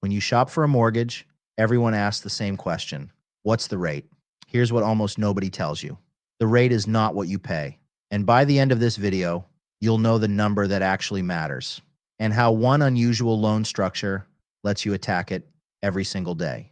When you shop for a mortgage, everyone asks the same question. What's the rate? Here's what almost nobody tells you. The rate is not what you pay. And by the end of this video, you'll know the number that actually matters and how one unusual loan structure lets you attack it every single day.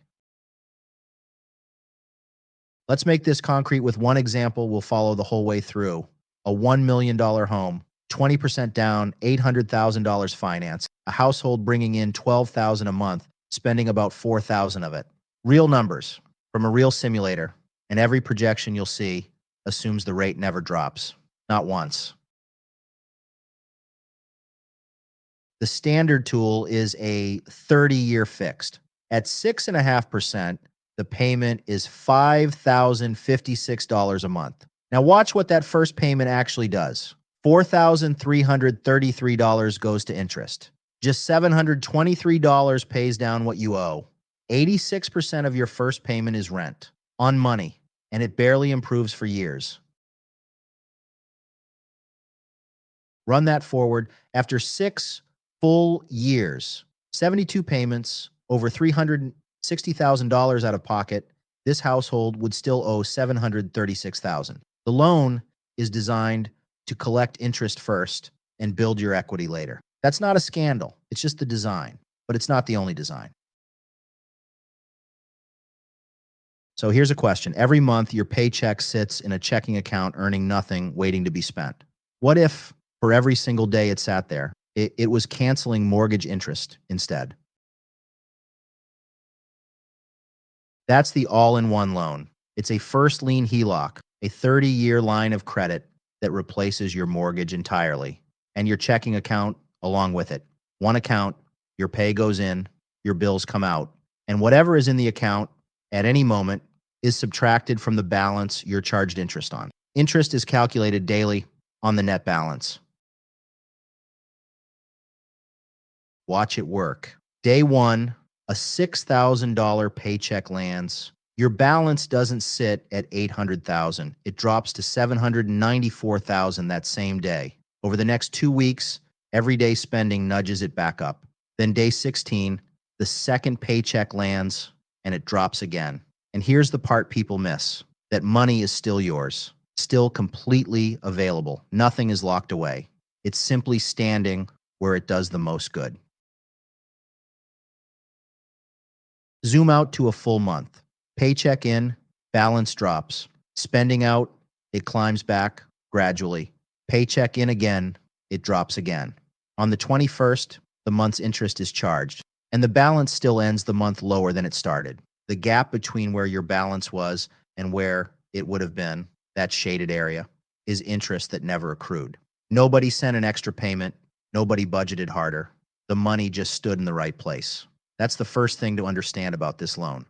Let's make this concrete with one example we'll follow the whole way through. A $1 million home, 20% down, $800,000 finance, a household bringing in $12,000 a month, spending about $4,000 of it. Real numbers from a real simulator, and every projection you'll see assumes the rate never drops, not once. The standard tool is a 30-year fixed. At 6.5%, the payment is $5,056 a month. Now watch what that first payment actually does. $4,333 goes to interest. Just $723 pays down what you owe. 86% of your first payment is rent on money, and it barely improves for years. Run that forward. After 6 full years, 72 payments, over $360,000 out of pocket, this household would still owe $736,000. The loan is designed to collect interest first and build your equity later. That's not a scandal. It's just the design, but it's not the only design. So here's a question. Every month, your paycheck sits in a checking account earning nothing, waiting to be spent. What if for every single day it sat there, it was canceling mortgage interest instead? That's the all-in-one loan. It's a first lien HELOC, a 30-year line of credit that replaces your mortgage entirely, and your checking account along with it. One account, your pay goes in, your bills come out, and whatever is in the account at any moment is subtracted from the balance you're charged interest on. Interest is calculated daily on the net balance. Watch it work. Day one, a $6,000 paycheck lands. Your balance doesn't sit at $800,000. It drops to $794,000 that same day. Over the next 2 weeks, everyday spending nudges it back up. Then day 16, the second paycheck lands and it drops again. And here's the part people miss, that money is still yours, still completely available. Nothing is locked away. It's simply standing where it does the most good. Zoom out to a full month. Paycheck in, balance drops. Spending out, it climbs back gradually. Paycheck in again, it drops again. On the 21st, the month's interest is charged, and the balance still ends the month lower than it started. The gap between where your balance was and where it would have been, that shaded area, is interest that never accrued. Nobody sent an extra payment. Nobody budgeted harder. The money just stood in the right place. That's the first thing to understand about this loan.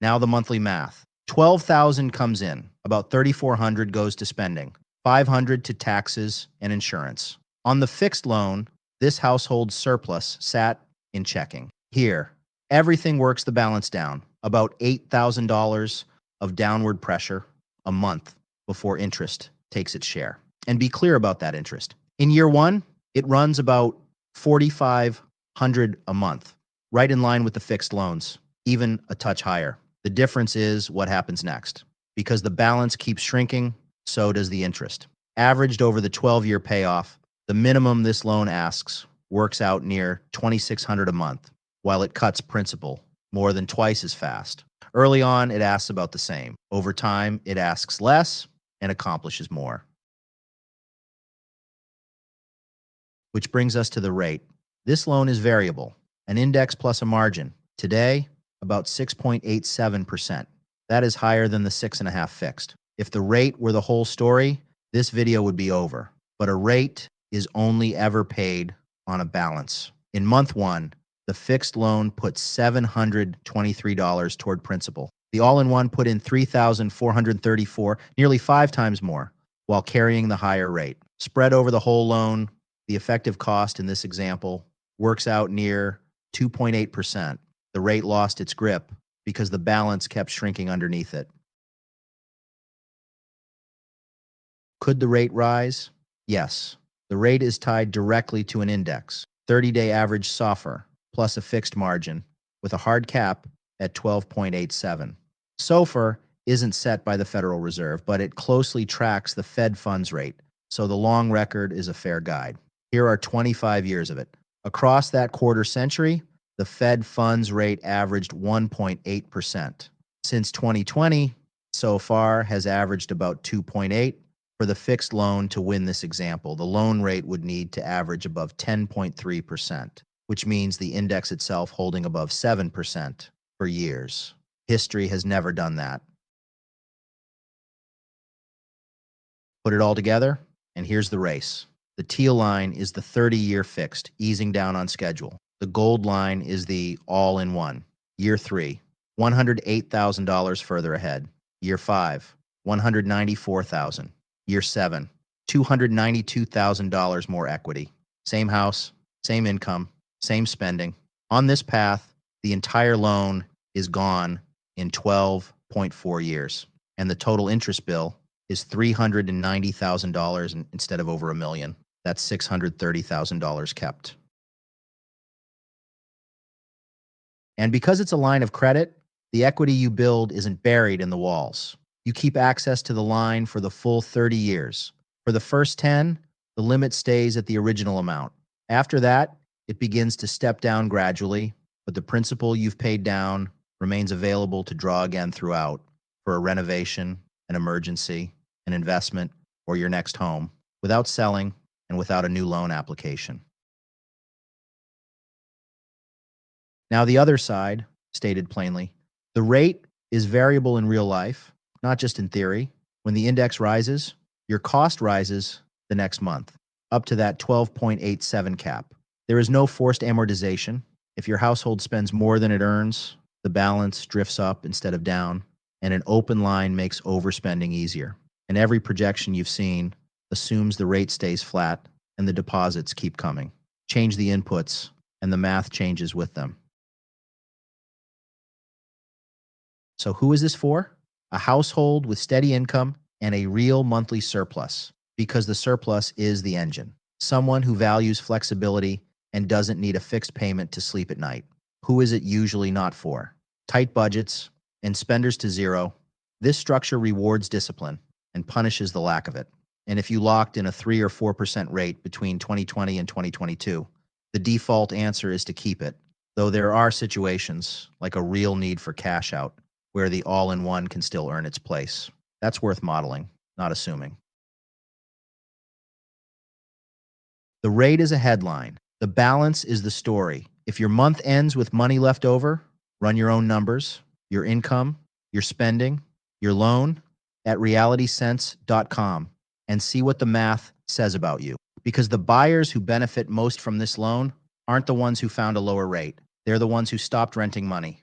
Now the monthly math. $12,000 comes in. About $3,400 goes to spending. $500 to taxes and insurance. On the fixed loan, this household's surplus sat in checking. Here, everything works the balance down. About $8,000 of downward pressure a month before interest takes its share. And be clear about that interest. In year one, it runs about $4,500 a month, right in line with the fixed loans, even a touch higher. The difference is what happens next. Because the balance keeps shrinking, so does the interest. Averaged over the 12-year payoff, the minimum this loan asks works out near $2,600 a month, while it cuts principal more than twice as fast. Early on, it asks about the same. Over time, it asks less and accomplishes more. Which brings us to the rate. This loan is variable, an index plus a margin. Today, about 6.87%. That is higher than the 6.5 fixed. If the rate were the whole story, this video would be over. But a rate is only ever paid on a balance. In month one, the fixed loan put $723 toward principal. The all-in-one put in $3,434, nearly 5 times more, while carrying the higher rate. Spread over the whole loan, the effective cost in this example works out near 2.8%. The rate lost its grip because the balance kept shrinking underneath it. Could the rate rise? Yes. The rate is tied directly to an index. 30-day average SOFR plus a fixed margin with a hard cap at 12.87. SOFR isn't set by the Federal Reserve, but it closely tracks the Fed funds rate, so the long record is a fair guide. Here are 25 years of it. Across that quarter century, the Fed funds rate averaged 1.8%. Since 2020, SOFR has averaged about 2.8. For the fixed loan to win this example, the loan rate would need to average above 10.3%, which means the index itself holding above 7% for years. History has never done that. Put it all together, and here's the race. The teal line is the 30-year fixed, easing down on schedule. The gold line is the all-in-one. Year 3, $108,000 further ahead. Year 5, $194,000. Year 7, $292,000 more equity. Same house, same income, same spending. On this path, the entire loan is gone in 12.4 years, and the total interest bill is $390,000 instead of over $1 million. That's $630,000 kept. And because it's a line of credit, the equity you build isn't buried in the walls. You keep access to the line for the full 30 years. For the first 10, the limit stays at the original amount. After that, it begins to step down gradually, but the principal you've paid down remains available to draw again throughout for a renovation, an emergency, an investment, or your next home, without selling and without a new loan application. Now, the other side, stated plainly, the rate is variable in real life, not just in theory. When the index rises, your cost rises the next month, up to that 12.87 cap. There is no forced amortization. If your household spends more than it earns, the balance drifts up instead of down, and an open line makes overspending easier. And every projection you've seen assumes the rate stays flat and the deposits keep coming. Change the inputs, and the math changes with them. So who is this for? A household with steady income and a real monthly surplus, because the surplus is the engine. Someone who values flexibility and doesn't need a fixed payment to sleep at night. Who is it usually not for? Tight budgets and spenders to zero. This structure rewards discipline and punishes the lack of it. And if you locked in a 3 or 4% rate between 2020 and 2022, the default answer is to keep it, though there are situations, like a real need for cash out, where the all-in-one can still earn its place. That's worth modeling, not assuming. The rate is a headline. The balance is the story. If your month ends with money left over, run your own numbers, your income, your spending, your loan at realitysense.com and see what the math says about you. Because the buyers who benefit most from this loan aren't the ones who found a lower rate. They're the ones who stopped renting money.